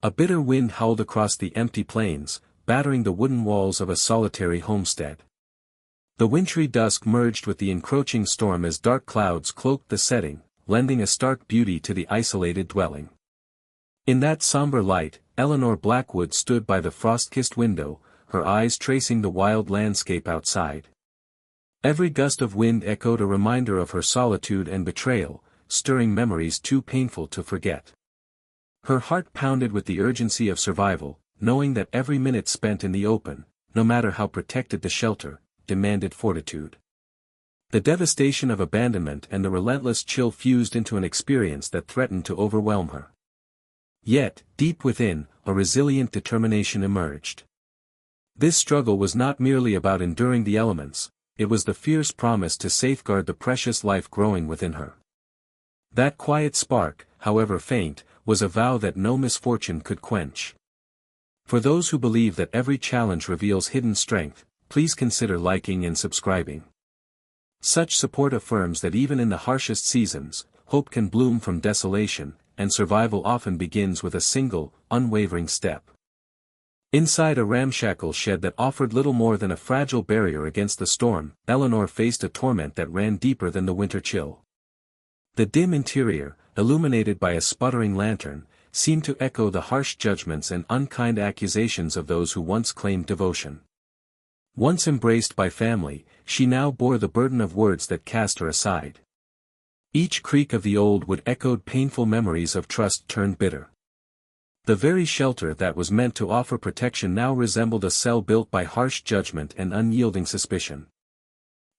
A bitter wind howled across the empty plains, battering the wooden walls of a solitary homestead. The wintry dusk merged with the encroaching storm as dark clouds cloaked the setting, lending a stark beauty to the isolated dwelling. In that somber light, Eleanor Blackwood stood by the frost-kissed window, her eyes tracing the wild landscape outside. Every gust of wind echoed a reminder of her solitude and betrayal, stirring memories too painful to forget. Her heart pounded with the urgency of survival, knowing that every minute spent in the open, no matter how protected the shelter, demanded fortitude. The devastation of abandonment and the relentless chill fused into an experience that threatened to overwhelm her. Yet, deep within, a resilient determination emerged. This struggle was not merely about enduring the elements, it was the fierce promise to safeguard the precious life growing within her. That quiet spark, however faint, was a vow that no misfortune could quench. For those who believe that every challenge reveals hidden strength, please consider liking and subscribing. Such support affirms that even in the harshest seasons, hope can bloom from desolation, and survival often begins with a single, unwavering step. Inside a ramshackle shed that offered little more than a fragile barrier against the storm, Eleanor faced a torment that ran deeper than the winter chill. The dim interior, illuminated by a sputtering lantern, seemed to echo the harsh judgments and unkind accusations of those who once claimed devotion. Once embraced by family, she now bore the burden of words that cast her aside. Each creak of the old wood echoed painful memories of trust turned bitter. The very shelter that was meant to offer protection now resembled a cell built by harsh judgment and unyielding suspicion.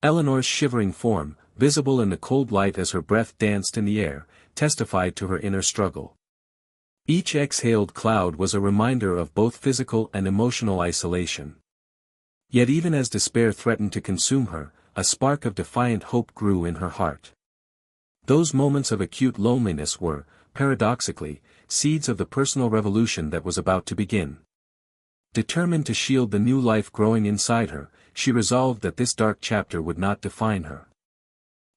Eleanor's shivering form, visible in the cold light as her breath danced in the air, testified to her inner struggle. Each exhaled cloud was a reminder of both physical and emotional isolation. Yet even as despair threatened to consume her, a spark of defiant hope grew in her heart. Those moments of acute loneliness were, paradoxically, seeds of the personal revolution that was about to begin. Determined to shield the new life growing inside her, she resolved that this dark chapter would not define her.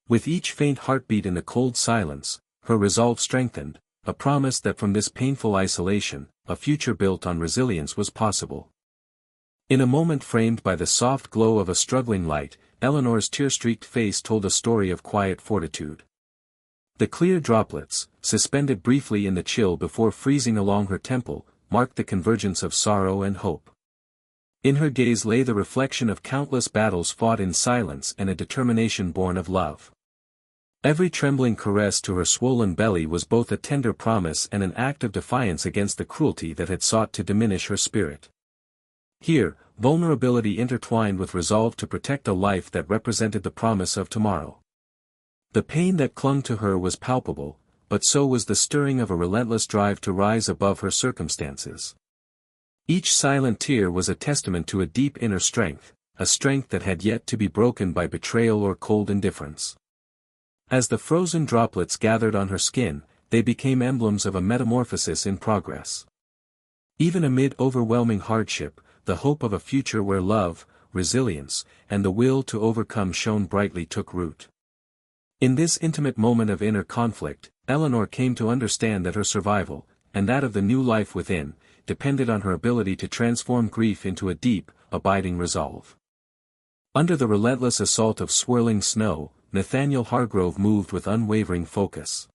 With each faint heartbeat in the cold silence, her resolve strengthened, a promise that from this painful isolation, a future built on resilience was possible. In a moment framed by the soft glow of a struggling light, Eleanor's tear-streaked face told a story of quiet fortitude. The clear droplets, suspended briefly in the chill before freezing along her temple, marked the convergence of sorrow and hope. In her gaze lay the reflection of countless battles fought in silence and a determination born of love. Every trembling caress to her swollen belly was both a tender promise and an act of defiance against the cruelty that had sought to diminish her spirit. Here, vulnerability intertwined with resolve to protect a life that represented the promise of tomorrow. The pain that clung to her was palpable, but so was the stirring of a relentless drive to rise above her circumstances. Each silent tear was a testament to a deep inner strength, a strength that had yet to be broken by betrayal or cold indifference. As the frozen droplets gathered on her skin, they became emblems of a metamorphosis in progress. Even amid overwhelming hardship, the hope of a future where love, resilience, and the will to overcome shone brightly took root. In this intimate moment of inner conflict, Eleanor came to understand that her survival, and that of the new life within, depended on her ability to transform grief into a deep, abiding resolve. Under the relentless assault of swirling snow, Nathaniel Hargrove moved with unwavering focus.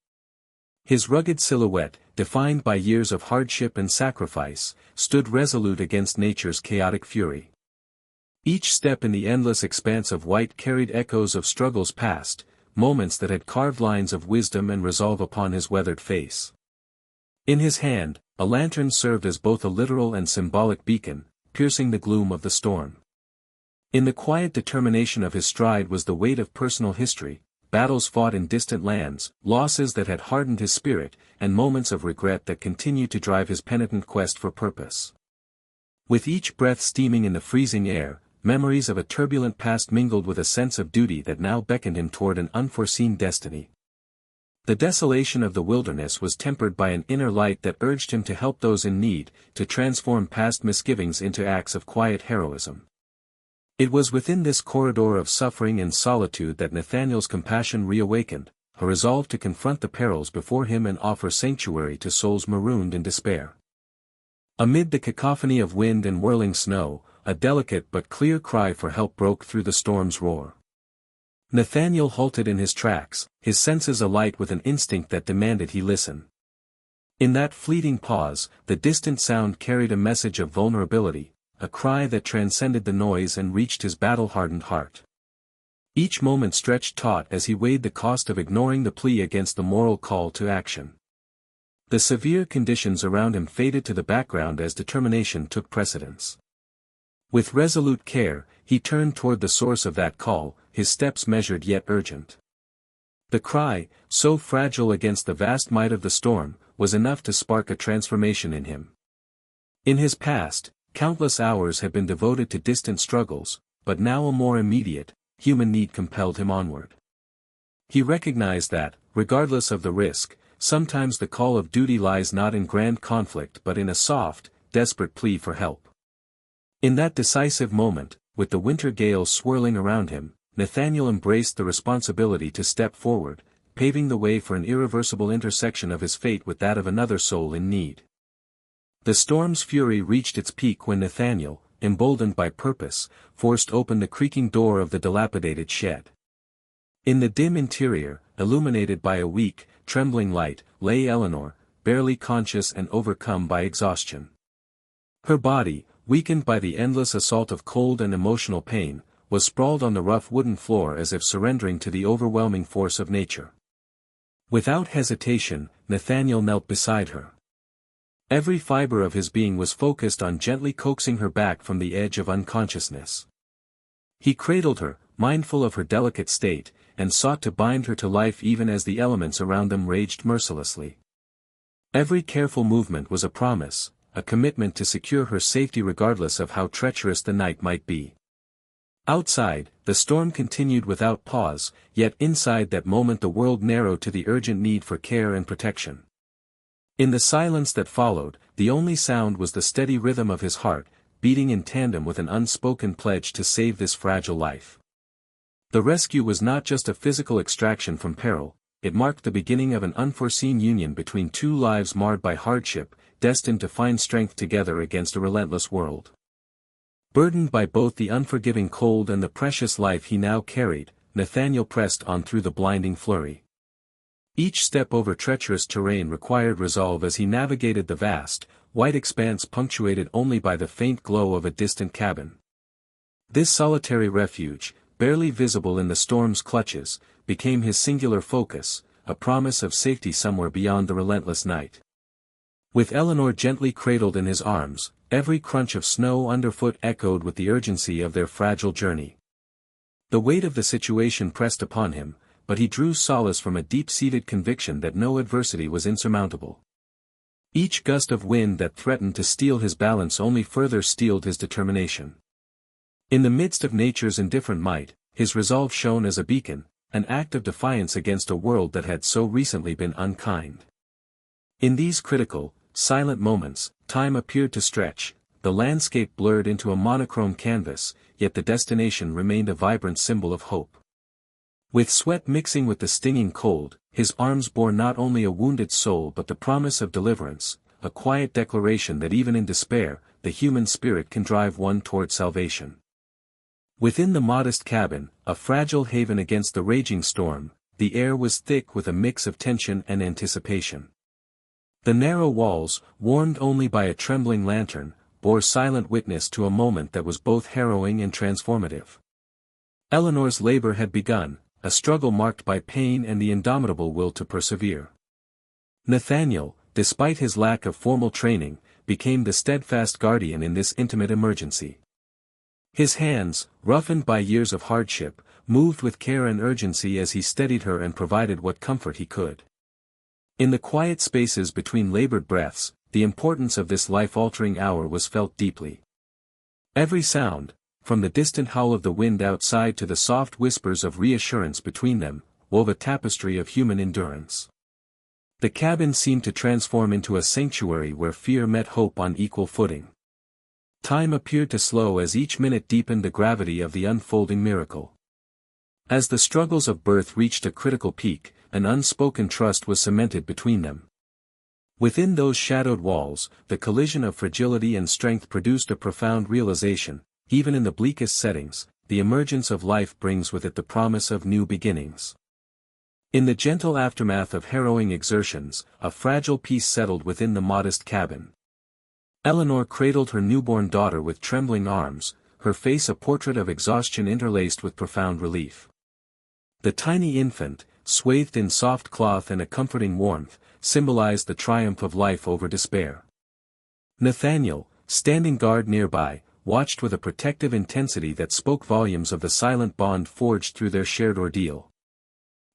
His rugged silhouette, defined by years of hardship and sacrifice, stood resolute against nature's chaotic fury. Each step in the endless expanse of white carried echoes of struggles past, moments that had carved lines of wisdom and resolve upon his weathered face. In his hand, a lantern served as both a literal and symbolic beacon, piercing the gloom of the storm. In the quiet determination of his stride was the weight of personal history, battles fought in distant lands, losses that had hardened his spirit, and moments of regret that continued to drive his penitent quest for purpose. With each breath steaming in the freezing air, memories of a turbulent past mingled with a sense of duty that now beckoned him toward an unforeseen destiny. The desolation of the wilderness was tempered by an inner light that urged him to help those in need, to transform past misgivings into acts of quiet heroism. It was within this corridor of suffering and solitude that Nathaniel's compassion reawakened, a resolve to confront the perils before him and offer sanctuary to souls marooned in despair. Amid the cacophony of wind and whirling snow, a delicate but clear cry for help broke through the storm's roar. Nathaniel halted in his tracks, his senses alight with an instinct that demanded he listen. In that fleeting pause, the distant sound carried a message of vulnerability, a cry that transcended the noise and reached his battle-hardened heart. Each moment stretched taut as he weighed the cost of ignoring the plea against the moral call to action. The severe conditions around him faded to the background as determination took precedence. With resolute care, he turned toward the source of that call, his steps measured yet urgent. The cry, so fragile against the vast might of the storm, was enough to spark a transformation in him. In his past, countless hours had been devoted to distant struggles, but now a more immediate, human need compelled him onward. He recognized that, regardless of the risk, sometimes the call of duty lies not in grand conflict but in a soft, desperate plea for help. In that decisive moment, with the winter gale swirling around him, Nathaniel embraced the responsibility to step forward, paving the way for an irreversible intersection of his fate with that of another soul in need. The storm's fury reached its peak when Nathaniel, emboldened by purpose, forced open the creaking door of the dilapidated shed. In the dim interior, illuminated by a weak, trembling light, lay Eleanor, barely conscious and overcome by exhaustion. Her body, weakened by the endless assault of cold and emotional pain, was sprawled on the rough wooden floor as if surrendering to the overwhelming force of nature. Without hesitation, Nathaniel knelt beside her. Every fiber of his being was focused on gently coaxing her back from the edge of unconsciousness. He cradled her, mindful of her delicate state, and sought to bind her to life even as the elements around them raged mercilessly. Every careful movement was a promise, a commitment to secure her safety regardless of how treacherous the night might be. Outside, the storm continued without pause, yet inside that moment the world narrowed to the urgent need for care and protection. In the silence that followed, the only sound was the steady rhythm of his heart, beating in tandem with an unspoken pledge to save this fragile life. The rescue was not just a physical extraction from peril, it marked the beginning of an unforeseen union between two lives marred by hardship, destined to find strength together against a relentless world. Burdened by both the unforgiving cold and the precious life he now carried, Nathaniel pressed on through the blinding flurry. Each step over treacherous terrain required resolve as he navigated the vast, white expanse punctuated only by the faint glow of a distant cabin. This solitary refuge, barely visible in the storm's clutches, became his singular focus, a promise of safety somewhere beyond the relentless night. With Eleanor gently cradled in his arms, every crunch of snow underfoot echoed with the urgency of their fragile journey. The weight of the situation pressed upon him, but he drew solace from a deep-seated conviction that no adversity was insurmountable. Each gust of wind that threatened to steal his balance only further steeled his determination. In the midst of nature's indifferent might, his resolve shone as a beacon, an act of defiance against a world that had so recently been unkind. In these critical, silent moments, time appeared to stretch, the landscape blurred into a monochrome canvas, yet the destination remained a vibrant symbol of hope. With sweat mixing with the stinging cold, his arms bore not only a wounded soul but the promise of deliverance, a quiet declaration that even in despair, the human spirit can drive one toward salvation. Within the modest cabin, a fragile haven against the raging storm, the air was thick with a mix of tension and anticipation. The narrow walls, warmed only by a trembling lantern, bore silent witness to a moment that was both harrowing and transformative. Eleanor's labor had begun, a struggle marked by pain and the indomitable will to persevere. Nathaniel, despite his lack of formal training, became the steadfast guardian in this intimate emergency. His hands, roughened by years of hardship, moved with care and urgency as he steadied her and provided what comfort he could. In the quiet spaces between labored breaths, the importance of this life-altering hour was felt deeply. Every sound, from the distant howl of the wind outside to the soft whispers of reassurance between them, wove a tapestry of human endurance. The cabin seemed to transform into a sanctuary where fear met hope on equal footing. Time appeared to slow as each minute deepened the gravity of the unfolding miracle. As the struggles of birth reached a critical peak, an unspoken trust was cemented between them. Within those shadowed walls, the collision of fragility and strength produced a profound realization: even in the bleakest settings, the emergence of life brings with it the promise of new beginnings. In the gentle aftermath of harrowing exertions, a fragile peace settled within the modest cabin. Eleanor cradled her newborn daughter with trembling arms, her face a portrait of exhaustion interlaced with profound relief. The tiny infant, swathed in soft cloth and a comforting warmth, symbolized the triumph of life over despair. Nathaniel, standing guard nearby, watched with a protective intensity that spoke volumes of the silent bond forged through their shared ordeal.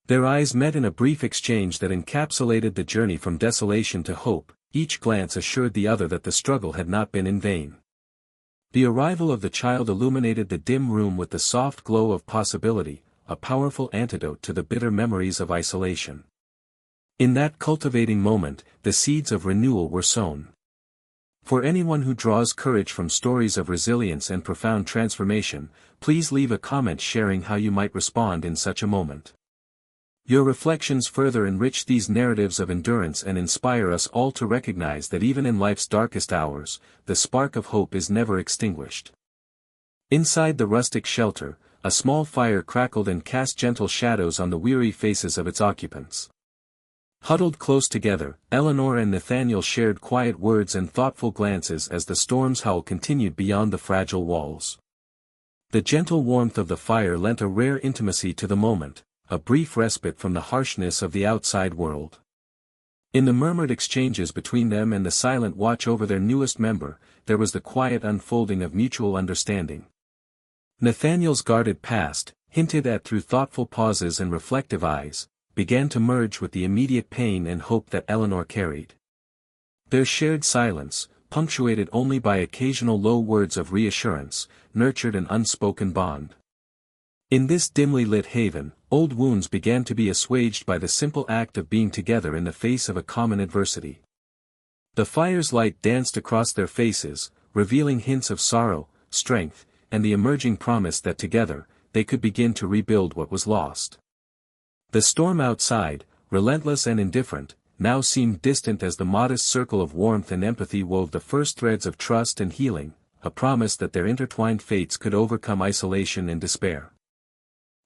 Their eyes met in a brief exchange that encapsulated the journey from desolation to hope. Each glance assured the other that the struggle had not been in vain. The arrival of the child illuminated the dim room with the soft glow of possibility, a powerful antidote to the bitter memories of isolation. In that cultivating moment, the seeds of renewal were sown. For anyone who draws courage from stories of resilience and profound transformation, please leave a comment sharing how you might respond in such a moment. Your reflections further enrich these narratives of endurance and inspire us all to recognize that even in life's darkest hours, the spark of hope is never extinguished. Inside the rustic shelter, a small fire crackled and cast gentle shadows on the weary faces of its occupants. Huddled close together, Eleanor and Nathaniel shared quiet words and thoughtful glances as the storm's howl continued beyond the fragile walls. The gentle warmth of the fire lent a rare intimacy to the moment, a brief respite from the harshness of the outside world. In the murmured exchanges between them and the silent watch over their newest member, there was the quiet unfolding of mutual understanding. Nathaniel's guarded past, hinted at through thoughtful pauses and reflective eyes, began to merge with the immediate pain and hope that Eleanor carried. Their shared silence, punctuated only by occasional low words of reassurance, nurtured an unspoken bond. In this dimly lit haven, old wounds began to be assuaged by the simple act of being together in the face of a common adversity. The fire's light danced across their faces, revealing hints of sorrow, strength, and the emerging promise that together, they could begin to rebuild what was lost. The storm outside, relentless and indifferent, now seemed distant as the modest circle of warmth and empathy wove the first threads of trust and healing, a promise that their intertwined fates could overcome isolation and despair.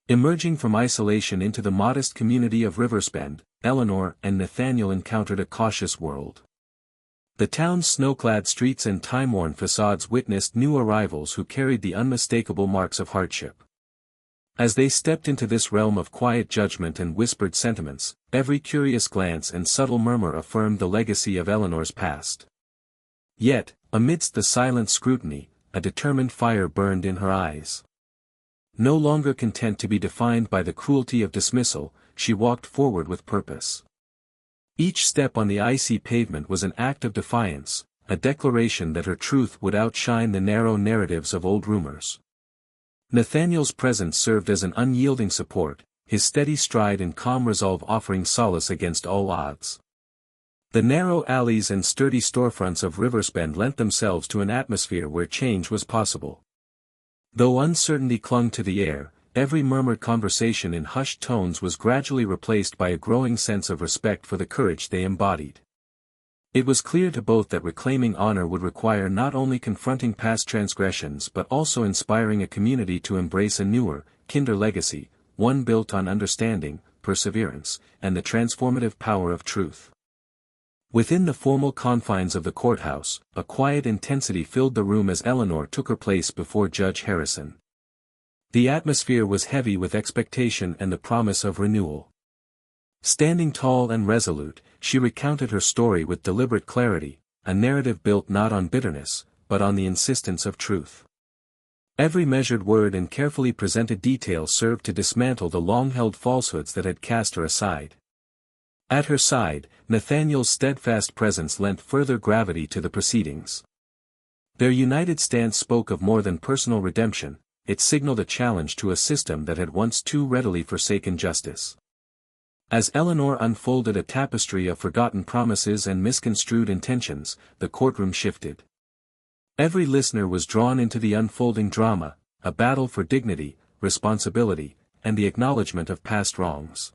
Emerging from isolation into the modest community of Riversbend, Eleanor and Nathaniel encountered a cautious world. The town's snow-clad streets and time-worn facades witnessed new arrivals who carried the unmistakable marks of hardship. As they stepped into this realm of quiet judgment and whispered sentiments, every curious glance and subtle murmur affirmed the legacy of Eleanor's past. Yet, amidst the silent scrutiny, a determined fire burned in her eyes. No longer content to be defined by the cruelty of dismissal, she walked forward with purpose. Each step on the icy pavement was an act of defiance, a declaration that her truth would outshine the narrow narratives of old rumors. Nathaniel's presence served as an unyielding support, his steady stride and calm resolve offering solace against all odds. The narrow alleys and sturdy storefronts of Riversbend lent themselves to an atmosphere where change was possible. Though uncertainty clung to the air, every murmured conversation in hushed tones was gradually replaced by a growing sense of respect for the courage they embodied. It was clear to both that reclaiming honor would require not only confronting past transgressions but also inspiring a community to embrace a newer, kinder legacy, one built on understanding, perseverance, and the transformative power of truth. Within the formal confines of the courthouse, a quiet intensity filled the room as Eleanor took her place before Judge Harrison. The atmosphere was heavy with expectation and the promise of renewal. Standing tall and resolute, she recounted her story with deliberate clarity, a narrative built not on bitterness, but on the insistence of truth. Every measured word and carefully presented detail served to dismantle the long-held falsehoods that had cast her aside. At her side, Nathaniel's steadfast presence lent further gravity to the proceedings. Their united stance spoke of more than personal redemption, it signaled a challenge to a system that had once too readily forsaken justice. As Eleanor unfolded a tapestry of forgotten promises and misconstrued intentions, the courtroom shifted. Every listener was drawn into the unfolding drama, a battle for dignity, responsibility, and the acknowledgement of past wrongs.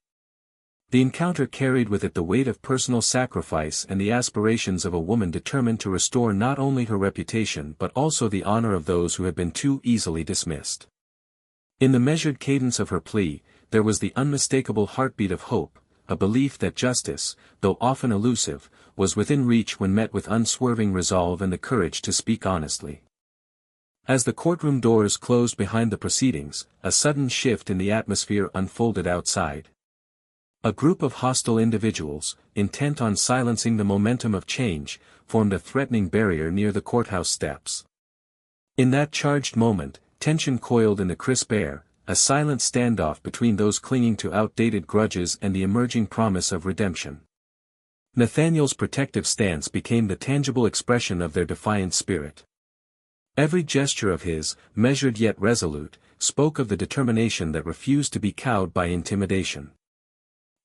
The encounter carried with it the weight of personal sacrifice and the aspirations of a woman determined to restore not only her reputation but also the honor of those who had been too easily dismissed. In the measured cadence of her plea, there was the unmistakable heartbeat of hope, a belief that justice, though often elusive, was within reach when met with unswerving resolve and the courage to speak honestly. As the courtroom doors closed behind the proceedings, a sudden shift in the atmosphere unfolded outside. A group of hostile individuals, intent on silencing the momentum of change, formed a threatening barrier near the courthouse steps. In that charged moment, tension coiled in the crisp air, a silent standoff between those clinging to outdated grudges and the emerging promise of redemption. Nathaniel's protective stance became the tangible expression of their defiant spirit. Every gesture of his, measured yet resolute, spoke of the determination that refused to be cowed by intimidation.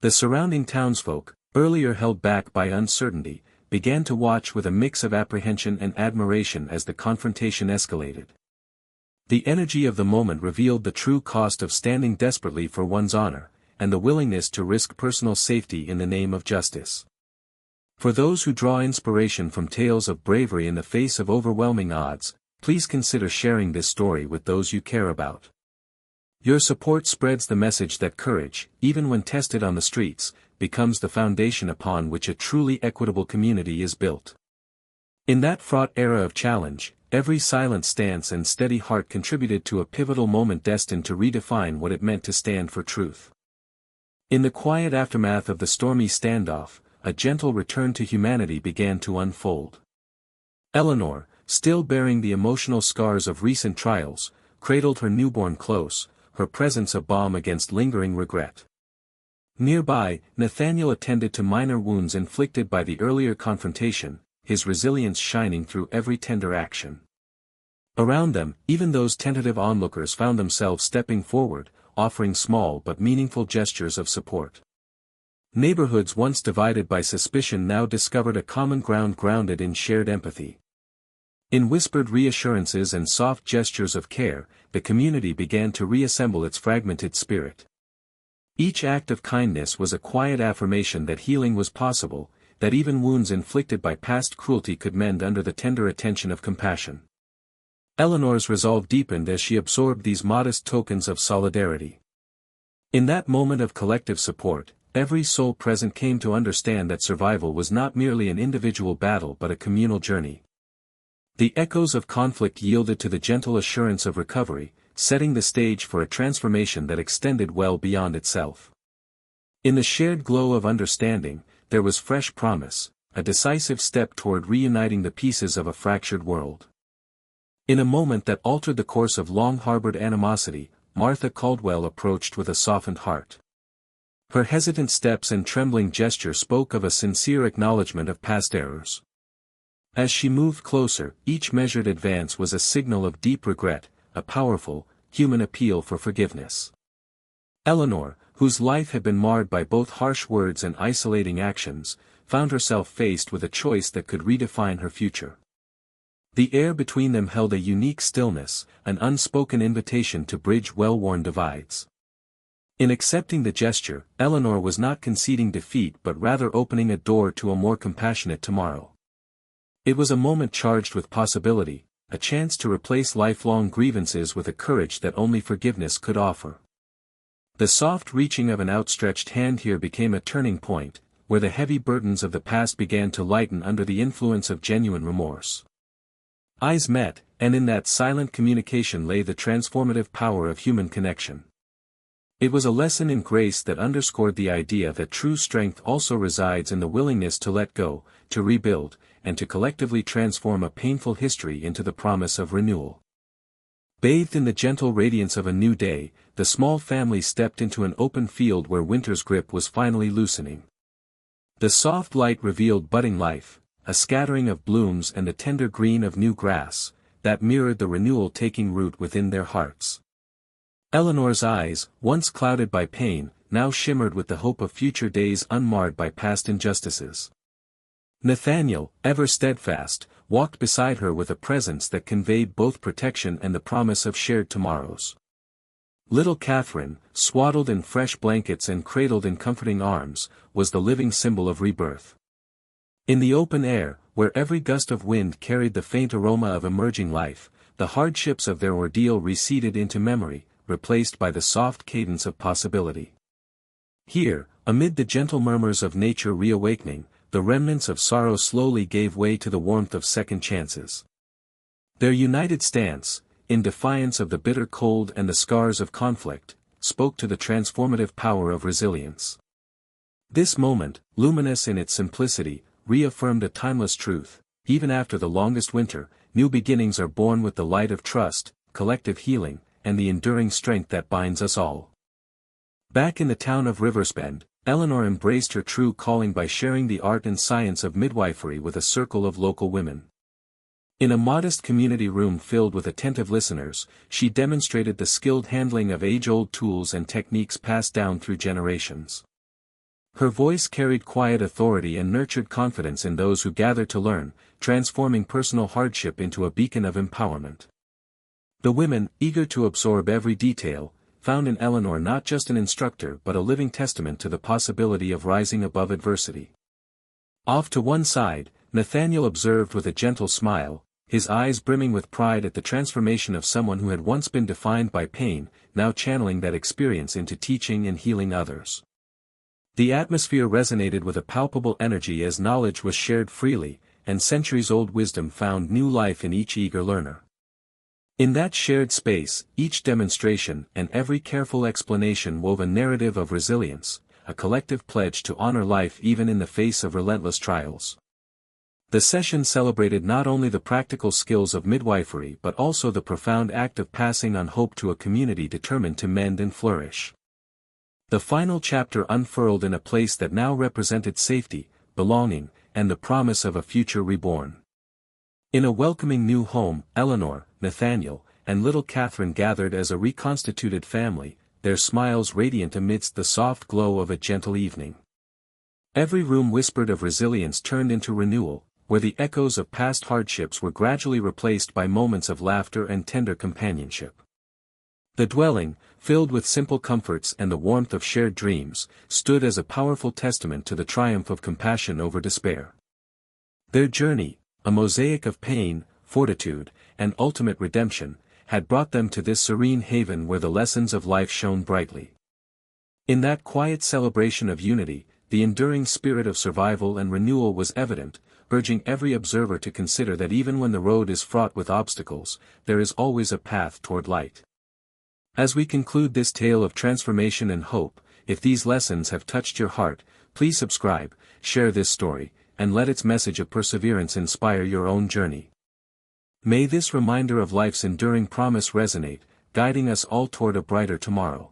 The surrounding townsfolk, earlier held back by uncertainty, began to watch with a mix of apprehension and admiration as the confrontation escalated. The energy of the moment revealed the true cost of standing desperately for one's honor, and the willingness to risk personal safety in the name of justice. For those who draw inspiration from tales of bravery in the face of overwhelming odds, please consider sharing this story with those you care about. Your support spreads the message that courage, even when tested on the streets, becomes the foundation upon which a truly equitable community is built. In that fraught era of challenge, every silent stance and steady heart contributed to a pivotal moment destined to redefine what it meant to stand for truth. In the quiet aftermath of the stormy standoff, a gentle return to humanity began to unfold. Eleanor, still bearing the emotional scars of recent trials, cradled her newborn close, her presence a balm against lingering regret. Nearby, Nathaniel attended to minor wounds inflicted by the earlier confrontation, his resilience shining through every tender action. Around them, even those tentative onlookers found themselves stepping forward, offering small but meaningful gestures of support. Neighborhoods once divided by suspicion now discovered a common ground grounded in shared empathy. In whispered reassurances and soft gestures of care, the community began to reassemble its fragmented spirit. Each act of kindness was a quiet affirmation that healing was possible, that even wounds inflicted by past cruelty could mend under the tender attention of compassion. Eleanor's resolve deepened as she absorbed these modest tokens of solidarity. In that moment of collective support, every soul present came to understand that survival was not merely an individual battle but a communal journey. The echoes of conflict yielded to the gentle assurance of recovery, setting the stage for a transformation that extended well beyond itself. In the shared glow of understanding, there was fresh promise, a decisive step toward reuniting the pieces of a fractured world. In a moment that altered the course of long-harbored animosity, Martha Caldwell approached with a softened heart. Her hesitant steps and trembling gesture spoke of a sincere acknowledgement of past errors. As she moved closer, each measured advance was a signal of deep regret, a powerful, human appeal for forgiveness. Eleanor, whose life had been marred by both harsh words and isolating actions, found herself faced with a choice that could redefine her future. The air between them held a unique stillness, an unspoken invitation to bridge well-worn divides. In accepting the gesture, Eleanor was not conceding defeat but rather opening a door to a more compassionate tomorrow. It was a moment charged with possibility, a chance to replace lifelong grievances with a courage that only forgiveness could offer. The soft reaching of an outstretched hand here became a turning point, where the heavy burdens of the past began to lighten under the influence of genuine remorse. Eyes met, and in that silent communication lay the transformative power of human connection. It was a lesson in grace that underscored the idea that true strength also resides in the willingness to let go, to rebuild, and to collectively transform a painful history into the promise of renewal. Bathed in the gentle radiance of a new day, the small family stepped into an open field where winter's grip was finally loosening. The soft light revealed budding life, a scattering of blooms and the tender green of new grass, that mirrored the renewal taking root within their hearts. Eleanor's eyes, once clouded by pain, now shimmered with the hope of future days unmarred by past injustices. Nathaniel, ever steadfast, walked beside her with a presence that conveyed both protection and the promise of shared tomorrows. Little Catherine, swaddled in fresh blankets and cradled in comforting arms, was the living symbol of rebirth. In the open air, where every gust of wind carried the faint aroma of emerging life, the hardships of their ordeal receded into memory, replaced by the soft cadence of possibility. Here, amid the gentle murmurs of nature reawakening, the remnants of sorrow slowly gave way to the warmth of second chances. Their united stance, in defiance of the bitter cold and the scars of conflict, spoke to the transformative power of resilience. This moment, luminous in its simplicity, reaffirmed a timeless truth: even after the longest winter, new beginnings are born with the light of trust, collective healing, and the enduring strength that binds us all. Back in the town of Riversbend, Eleanor embraced her true calling by sharing the art and science of midwifery with a circle of local women. In a modest community room filled with attentive listeners, she demonstrated the skilled handling of age-old tools and techniques passed down through generations. Her voice carried quiet authority and nurtured confidence in those who gathered to learn, transforming personal hardship into a beacon of empowerment. The women, eager to absorb every detail, found in Eleanor not just an instructor but a living testament to the possibility of rising above adversity. Off to one side, Nathaniel observed with a gentle smile, his eyes brimming with pride at the transformation of someone who had once been defined by pain, now channeling that experience into teaching and healing others. The atmosphere resonated with a palpable energy as knowledge was shared freely, and centuries-old wisdom found new life in each eager learner. In that shared space, each demonstration and every careful explanation wove a narrative of resilience, a collective pledge to honor life even in the face of relentless trials. The session celebrated not only the practical skills of midwifery but also the profound act of passing on hope to a community determined to mend and flourish. The final chapter unfurled in a place that now represented safety, belonging, and the promise of a future reborn. In a welcoming new home, Eleanor, Nathaniel, and little Catherine gathered as a reconstituted family, their smiles radiant amidst the soft glow of a gentle evening. Every room whispered of resilience turned into renewal, where the echoes of past hardships were gradually replaced by moments of laughter and tender companionship. The dwelling, filled with simple comforts and the warmth of shared dreams, stood as a powerful testament to the triumph of compassion over despair. Their journey, a mosaic of pain, fortitude, and ultimate redemption, had brought them to this serene haven where the lessons of life shone brightly. In that quiet celebration of unity, the enduring spirit of survival and renewal was evident, urging every observer to consider that even when the road is fraught with obstacles, there is always a path toward light. As we conclude this tale of transformation and hope, if these lessons have touched your heart, please subscribe, share this story, and let its message of perseverance inspire your own journey. May this reminder of life's enduring promise resonate, guiding us all toward a brighter tomorrow.